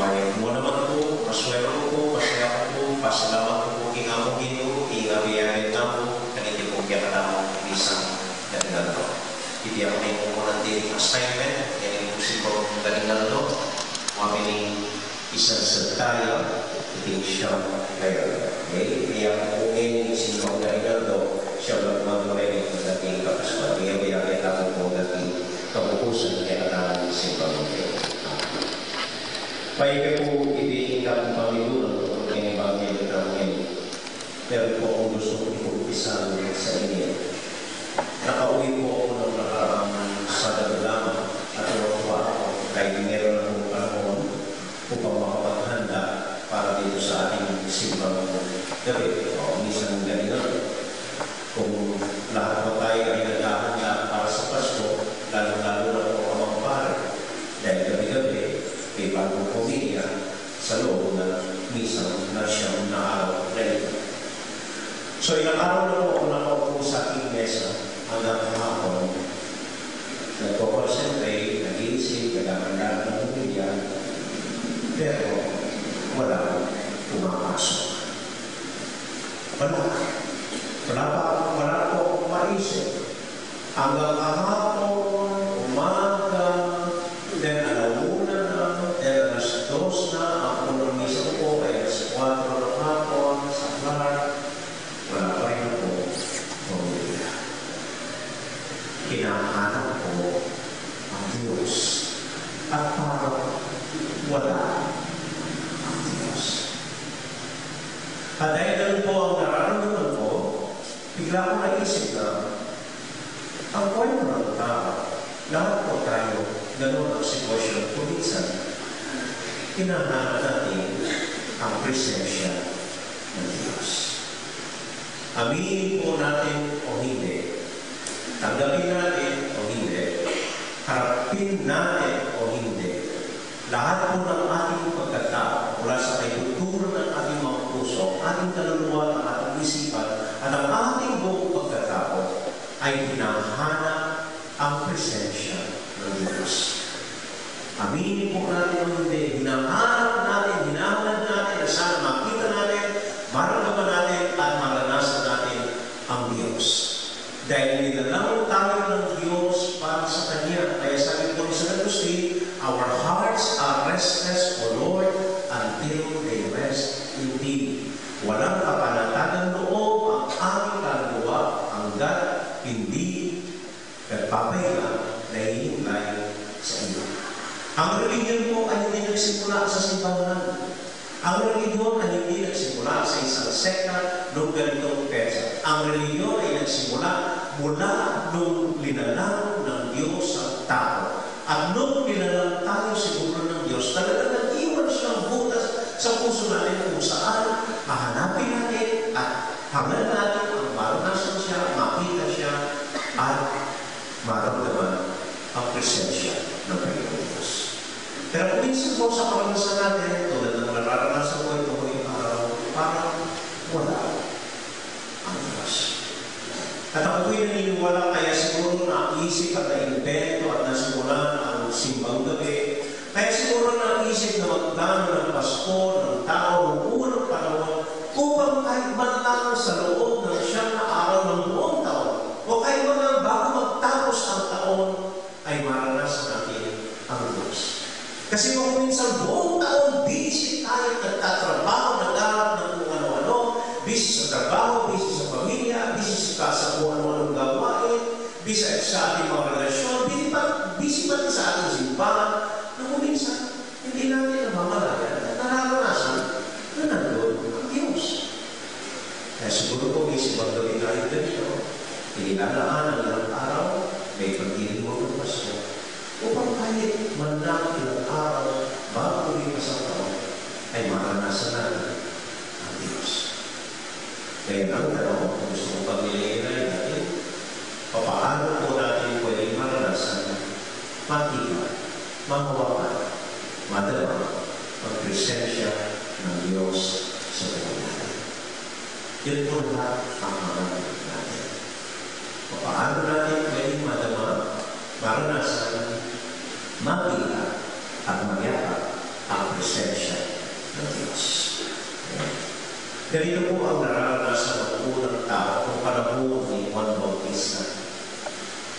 Tumayo mo naman po, paswelo ko, pasaya ko, pasalamat ko, ingamo ginoo, ingabiyahin na po, kaniti po kaya na isang dalingan to. Hindi ako may mumunan din assignment, yan yung musiko dalingan to. Mamiling isang tayo, hindi siya ngayon. Okay? Kaya kung ngayon sinong dalingan to, siya magmamay ng dating kapaswa. Kaya biyahin po dating kabukusan kaya natin simbang ngayon. Baik po, iniingkat po kami doon kung inibagay na ngayon. Pero po kung gusto ko ipag-isa sa inyo. Nakauwi po ako ng nakaraang Sabado lamang at natuwa ako kahit meron akong panahon upang makapaghanda para dito sa ating simbang gabi. O minsan ganyan. Kung lahat po tayo ay naghahanda para sa Pasko, lalo-lalo na po ang mga pare. Dahil gabi-gabi, may bagong pamilya sa loob na misang na siyang naaraw rin. So, ilang araw na po ako nakaupo sa aking mesa hanggang kahapon. Nagpo-concentrate, nag-iisip, nagkakandaan ng pamilya, pero wala pumapasok. Wala po akong maisip. Hanggang kahapon, umaga, then alauna na, then alas 2 na, ako ng misa ko, ay alas 4 ng hapon, sa Clark, wala pa rin ako pamilya. Kinahanap ko ang Diyos at parang wala ang Diyos. At dahil po ang nararamdaman ko, bigla ko naisip na ang kwento ng tao, lahat po tayo, ganoon ang sitwasyon kung minsan, hinahanap natin ang presensya ng Diyos. Aminin po natin o hindi, tanggapin natin o hindi, harapin natin o hindi, lahat po ng ating pagkatao mula sa kaituturan ng ating mga puso, ating kaluluwa, ang ating isipan, at ang ating buong pagkatao ay hinahanap ang presensya ng Diyos. Aminin po natin o hindi, hinahanap natin, hinahanap natin na sana makita natin, maramdaman natin at maranasan natin ang Diyos. Dahil nilalang tayo ng Diyos para sa Kanya. Kaya sabi po ni San Agustin, our hearts are restless, O Lord, until they rest in Thee. Walang kapanatagan loob ang aming kaluluwa hanggat hindi nagpapahinga na hinihintay sa iyo. Ang religion po ay hindi nagsimula sa simbahan. Ang religion ay hindi nagsimula sa isang sekta noong ganitong petsa. Ang religion ay nagsimula mula nung linalang ng Diyos ang tao. At nung linalang tayo siguro ng Diyos, talagang nag-iwan siyang butas sa puso natin kung saan hahanapin natin at hanggang natin ang maranasan siya, makita siya, at maramdaman ang presensya ng Panginoon Diyos. Pero kung minsan po sa karanasan natin, tulad ng nararanasan ko ito ngayong araw, parang wala ang Diyos. At ako po'y naniniwala, kaya siguro naisip at na-invento at nasimulan ang simbang gabi. Kaya siguro naisip na magdano ng Pasko, ng tao, ng unang panahon, upang kahit man lang sa loob ng siyang na araw ng buong taon, o kahit man lang bago magtapos ang taon, ay maranasan natin ang Diyos. Kasi kung minsan buong taon, busy tayo, nagtatrabaho, nagharap ng kung ano-ano, busy sa trabaho, busy sa pamilya, busy sa kung ano-anong gawain, busy sa ating mga relasyon, busy pa sa ating simbahan, na kung minsan, hindi natin namamalayan at nararanasan na nandun ang Diyos. Kaya siguro po may simbang gabi tayo ganito, inilalaan ang ilang araw, may pagdiling mo ng Pasko, upang kahit man lang ilang araw bago lumipas ang taon, ay maranasan natin ang Diyos. Kaya ang tanong, kung gusto mong pag-ilay natin, paano po natin pwedeng maranasan, makita, mahawakan, madala, ang presensya ng Diyos sa buhay natin. Yun po lahat ang hanap natin. Paano natin pwedeng madama, maranasan, makita, at magyakap ang presensya Ganito po ang nararanasan ng unang tao kung panahon ni Juan Bautista.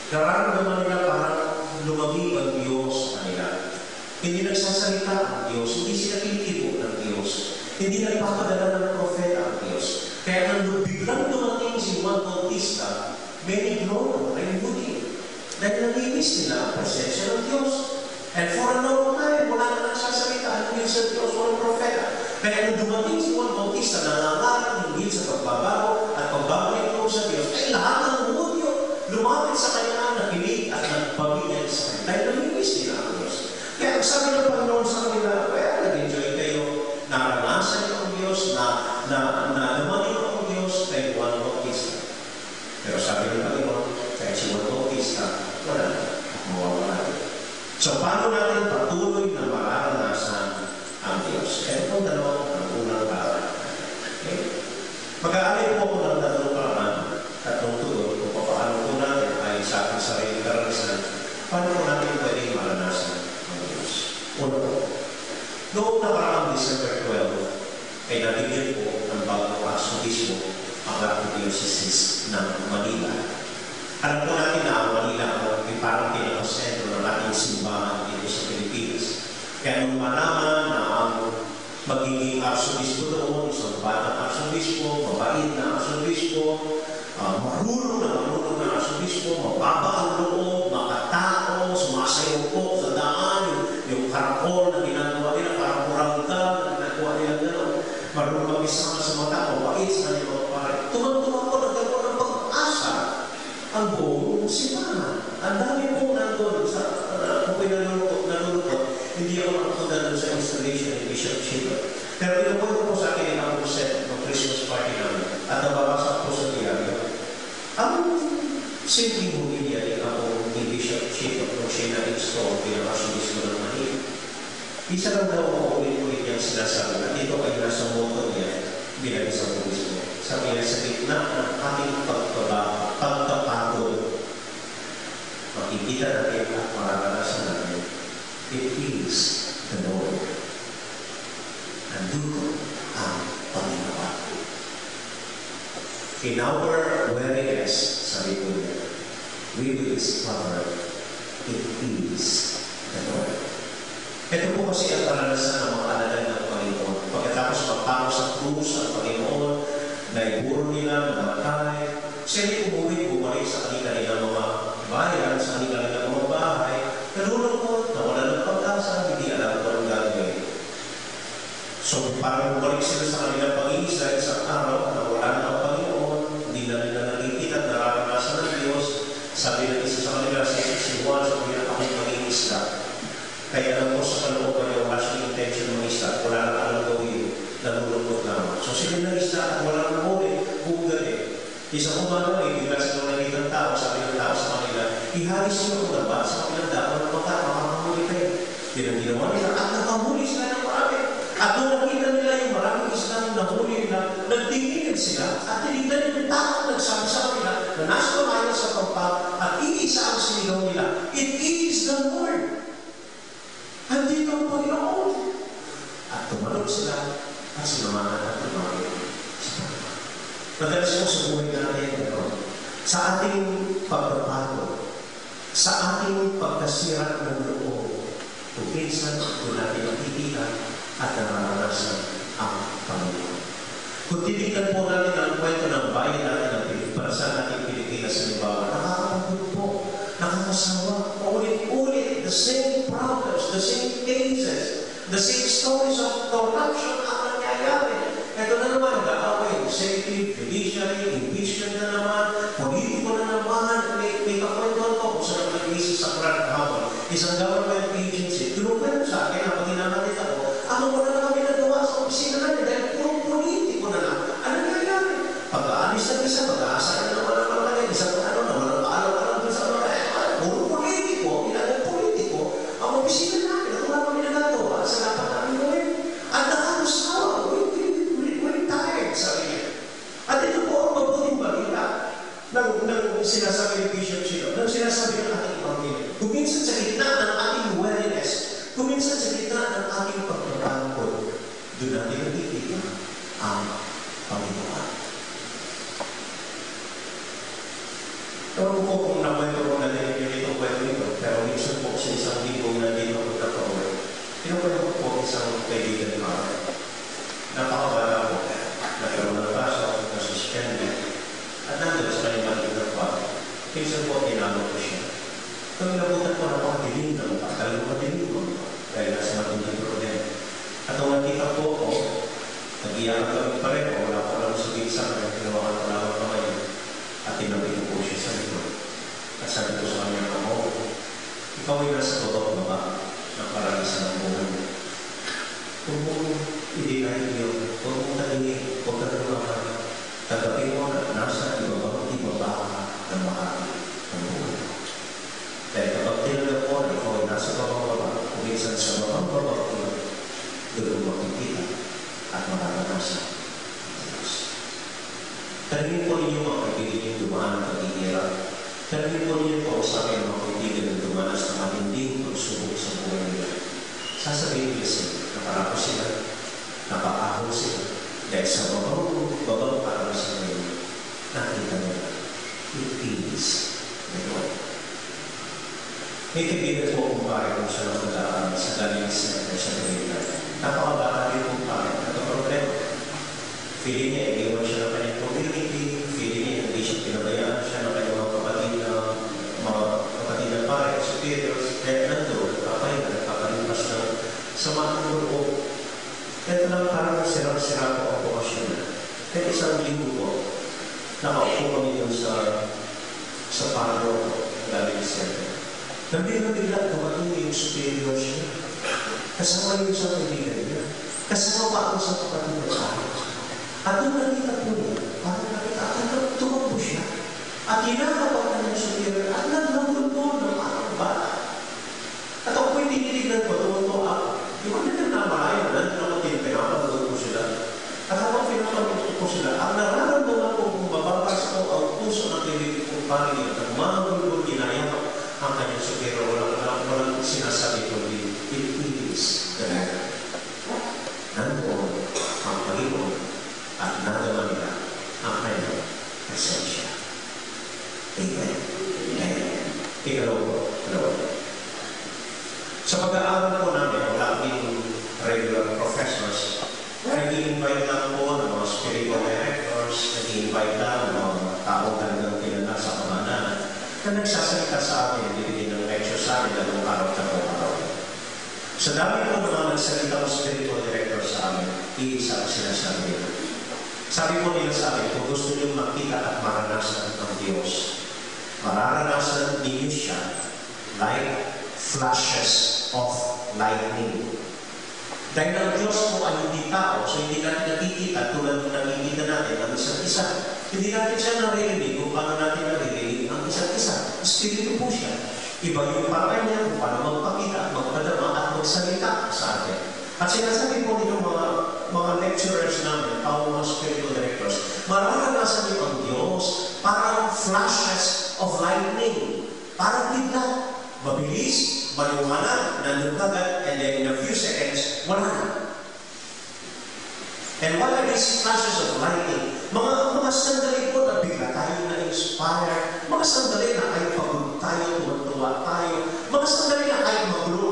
Nararamdaman nila parang lumamig ang Diyos sa kanila. Hindi nagsasalita ang Diyos, hindi sila kinikibo ng Diyos, hindi nagpapadala ng propeta ang Diyos. Kaya nang biglang dumating si Juan Bautista, may ignoran, may hindi. Dahil nalinis nila ang presensya ng Diyos. And for a long time, wala na nagsasalita ang Diyos sa Diyos, walang propeta. Kaya nang dumating si Juan Bautista, nangangarap ng sa pagbabago at pagbabalik ko sa Diyos, ay lahat ng umudyo lumapit sa kanya, nakinig at nagpabigyan sa kanya. Dahil nalinis nila ang Diyos. Kaya ang sabi ng Panginoon sa kanila, kaya nag-enjoy kayo, naranasan niyo ang Diyos, na dumating ang Diyos kay Juan Bautista. Pero sabi ng Panginoon, kaya si Juan Bautista, wala na, mawawala. So, paano natin patuloy na mararanasan ang Diyos? Kaya itong dalawang ang unang paraan. Okay? Mag-aalay po ako ng tatlong tugon kung paano po natin ay sa ating sarili karanasan, paano po natin pwedeng maranasan ang Diyos? Una po, noong nakaraang December 12, ay nabigyan po ng bagong arsobispo ang Archdiocese ng Manila. Alam po natin na ang Manila ay parang pinakasentro ng ating simbahan dito sa Pilipinas. Kaya nung malaman na ang magiging arsobispo doon, isang batang arsobispo, mabait na arsobispo, marunong na arsobispo, mababa ang loob, makatao, sumasayaw po sa daan, yung karakol na ginagawa nila, parang orangutan na ginagawa nila gano'n, marunong mag-isama sa mata, mabait sa kanyang mga pare. Tumang-tumang po, nagkaroon ng pag-asa ang buong simbahan. Ang dami po nandun sa kung nalulukot, hindi ako nakapunta doon sa installation ni Bishop Chico. Pero pinupunto po sa akin ang set ng Christmas party namin at nababasa po sa diaryo. Ang simpleng humilya din ako ni Bishop Chico nung siya na-install bilang arsobispo ng Manila. Isa lang daw ako ulit-ulit niyang sinasabi at ito ay nasa moto niya bilang isang obispo. Sabi niya, sa gitna ng ating pagkapagod, makikita natin at mararanasan natin, it is the Lord. Nandito ang Panginoon. In our weariness, sabi ko niya, we will discover it is the Lord. Ito po kasi ang karanasan ng mga alagad ng Panginoon. Pagkatapos magpako sa krus ang Panginoon, naiburo nila, namatay, sila umuwi, bumalik sa kanilang mga bayan, sa kanilang mga bahay, nalulungkot, nawala ng pag-asa, hindi alam kung anong gagawin. So, parang bumalik sila sa kanilang pag-iisa, isang araw, nawala na ang Panginoon, hindi na nila nakikita at nararanasan ng Diyos. Sabi ng isa sa kanila, si Juan, sabi na akong mag-iisla. Kaya alam ko sa kalooban yung last intention ng isla, wala na alam gawin, nalulungkot naman. So, sila ng isla at wala na muli, buong gabi. Isang umaga, bigla silang nakikita ng tao, sabi ng tao sa kanila, ihalis nyo ang labat sa kanilang dako ng baka, makakamuli kayo. Yun ang ginawa nila, at nakamuli sila ng marami. At nung nakita nila yung maraming isla na nahuli nila, nagtingin sila, at tinignan yung tao nagsabi sa kanila, na nasa kumain sa pampak, at iisa ang sinigaw nila, it is the Lord. Andito ang Panginoon. At tumalog sila, at sinamahan at tumalog. Madalas po sa buhay natin, sa ating pagpapagod, sa ating pagkasira ng loob, kung minsan kung natin makikita at nararanasan ang Panginoon. Kung titignan po natin ang kwento ng bayan natin ng Pilipinas, natin Pilipinas sa Libawa, nakakapagod po, nakakasawa, ulit-ulit, the same problems, the same cases, the same stories of corruption ang nangyayari. Ito na naman, nag-aaway, executive, judiciary, impeachment na naman, politiko na naman, may kakwentuhan ko kung saan nag-iisa sa Quran kahapon, isang government agency, tulungan sa akin, ang paghinamalit ako, ako wala na kami nagawa sa opisina namin dahil puro politiko na lang. Ano nangyayari? Pag-aalis na isa, pag-aasa na naman ang mga kanil, isang ano na, walang alam-alam doon sa mga puro politiko, ilang politiko, ang opisina namin, ako wala kami nagagawa sa dapat namin gawin. At nakakasawa, sabi niya. At ito po ang mabuting balita ng sinasabi ni Bishop Chico, ng sinasabi ng ating Panginoon. Kung minsan sa gitna ng ating weariness, kung minsan sa gitna ng ating pagpapagod, doon natin nakikita ang Kinukwento ko po isang kaibigan ko. Napakabala po. Nagkaroon ng kaso, nasuspended. At nandun sa kanyang maliit na kwarto. Minsan po, tinalo ko siya. Kung nabutan ko, napakadilim ng pagkalang madilim ko. Dahil nasa matinding problema. At nung nakita po ako, nag-iyakan kami pareho. Wala ko lang sabihin sa kanya. Tinawakan ko lang ako ngayon. At tinabi ko po siya sa likod. At sabi ko sa kanya, ikaw ay nasa totoo na ba ng paralisan ng buhay mo? Kung mo hindi na iyo, huwag mong talingin, huwag ka na lumakan. Tagapin mo na nasa ibaba ng bahagi ng buhay. Dahil kapag tinanggap mo na ikaw ay nasa babang-baba, kung minsan sa babang-baba doon makikita at mararanasan ang Diyos. Talingin po ninyo mga kaibigan yung dumaan ng paghihirap. Talingin po ninyo po sa akin mga kaibigan yung dumanas na matinding pagsubok sa buhay nila. Sasabihin nila sila, nakarako sila, napakaho sila, dahil sa babang parang sa ngayon, nakita nila, it is the Lord. May kaibigan po kung pare kung siya nakadaan sa Galing Center sa Pilipinas. Napakabata rin kung pare, nagka-problema. Feeling niya, iiwan siya ng kanyang community, feeling niya, hindi siya pinabayaan siya ng kanyang mga kapatid na pare, superiors, kaya nandun, nagpapalipas ng samahan ng loob. Ito lang parang sirang-sira po ang bukasyon na. Kaya isang linggo po, nakaupo kami dun sa paro Galing Center. Nabigla dumating yung superior siya. Kasama yung sa kaibigan niya. Kasama pa ako sa kapatid na pare. At nung nakita po niya, parang nakita at tumakbo siya. At hinahapag na ng superior at naglambol po ng parang bata. At ako po'y tinitignan ko, tumunto ako. Yung ano na namalayan, nandun ako din, pinapanood ko sila. At habang pinapanood ko sila, ang nararamdaman ko kung bababas ko ang puso ng kaibigan kong pangin at magulgul ginayang ang kanyang superior. Walang sinasabi ko, it is the Lord. Nandoon ang Panginoon at nagawa nila ang kanyang presensya. Amen. Amen. Ikalawa. Sa pag-aaral po namin, wala kaming regular professors. Nag-i-invite lang po ng mga spiritual directors, nag-i-invite lang ng mga tao talagang kilala sa pamahalaan na nagsasalita sa amin, bibigyan ng lecture sa amin, dalawang araw na po araw. Sa dami po mga nagsalita ng spiritual directors sa amin, iisa ang sinasabi nila. Sabi po nila sa amin, kung gusto nyo makita at maranasan ng Diyos, mararanasan ninyo siya like flashes of lightning. Dahil ang Diyos po ay hindi tao, so hindi natin nakikita tulad ng nakikita natin ang isa't isa. Hindi natin siya naririnig kung paano natin naririnig ang isa't isa. Espiritu po siya. Iba yung parang niya kung paano magpakita, magpadama at magsalita sa atin. At sinasabi po nito mga lecturers namin, ang mga spiritual directors, mararanasan niyo ang Diyos parang flashes of lightning. Parang bigla. Mabilis, maliwanag, nandun kagad, and then in a few seconds, wala na. And what are these flashes of lightning? Mga sandali po na bigla tayo na-inspire, mga sandali na ay pagod tayo, tuwa tayo, mga sandali na ay mag-grow